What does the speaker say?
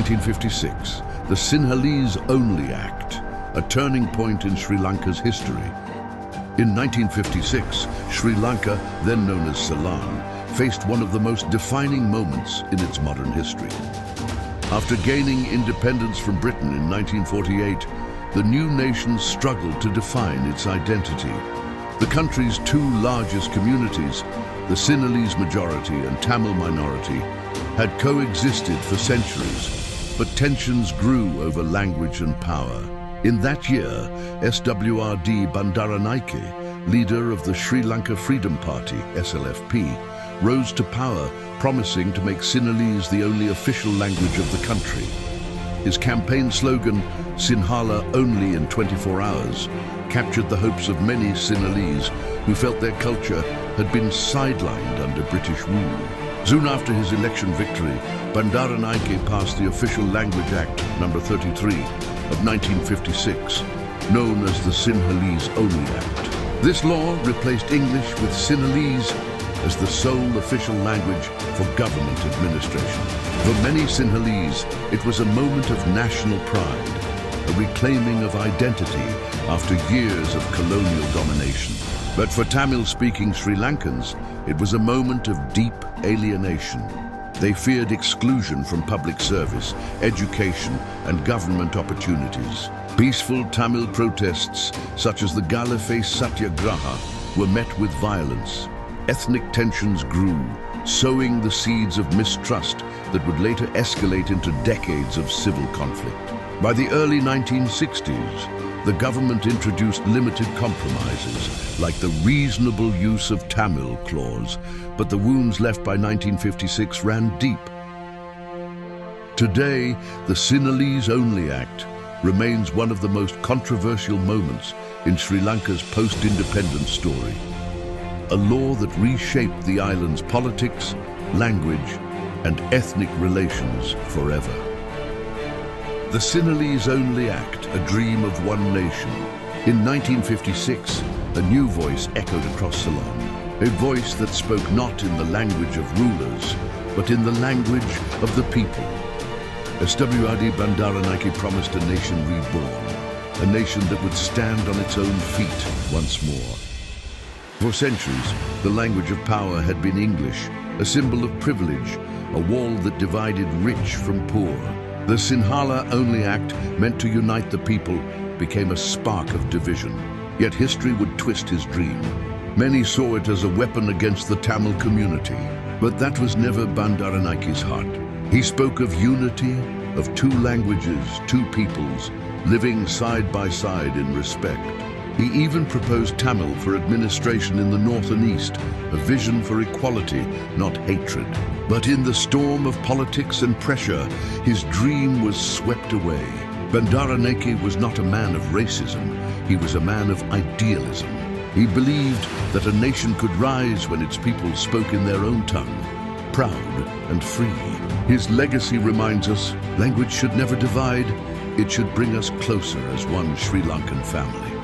1956, the Sinhalese Only Act, a turning point in Sri Lanka's history. In 1956, Sri Lanka, then known as Ceylon, faced one of the most defining moments in its modern history. After gaining independence from Britain in 1948, the new nation struggled to define its identity. The country's two largest communities, the Sinhalese majority and Tamil minority, had coexisted for centuries, but tensions grew over language and power. In that year, SWRD Bandaranaike, leader of the Sri Lanka Freedom Party, SLFP, rose to power, promising to make Sinhalese the only official language of the country. His campaign slogan, Sinhala only in 24 hours, captured the hopes of many Sinhalese who felt their culture had been sidelined under British rule. Soon after his election victory, Bandaranaike passed the Official Language Act No. 33 of 1956, known as the Sinhalese Only Act. This law replaced English with Sinhalese as the sole official language for government administration. For many Sinhalese, it was a moment of national pride, a reclaiming of identity after years of colonial domination. But for Tamil-speaking Sri Lankans, it was a moment of deep alienation. They feared exclusion from public service, education, and government opportunities. Peaceful Tamil protests, such as the Galafe Satyagraha, were met with violence. Ethnic tensions grew, sowing the seeds of mistrust that would later escalate into decades of civil conflict. By the early 1960s, the government introduced limited compromises, like the reasonable use of Tamil clause, but the wounds left by 1956 ran deep. Today, the Sinhalese Only Act remains one of the most controversial moments in Sri Lanka's post-independence story. A law that reshaped the island's politics, language, and ethnic relations forever. The Sinhalese Only Act, a dream of one nation. In 1956, a new voice echoed across Ceylon, a voice that spoke not in the language of rulers, but in the language of the people. SWRD Bandaranaike promised a nation reborn, a nation that would stand on its own feet once more. For centuries, the language of power had been English, a symbol of privilege, a wall that divided rich from poor. The Sinhala Only Act, meant to unite the people, became a spark of division. Yet history would twist his dream. Many saw it as a weapon against the Tamil community, but that was never Bandaranaike's heart. He spoke of unity, of two languages, two peoples, living side by side in respect. He even proposed Tamil for administration in the north and east, a vision for equality, not hatred. But in the storm of politics and pressure, his dream was swept away. Bandaranaike was not a man of racism, he was a man of idealism. He believed that a nation could rise when its people spoke in their own tongue, proud and free. His legacy reminds us, language should never divide, it should bring us closer as one Sri Lankan family.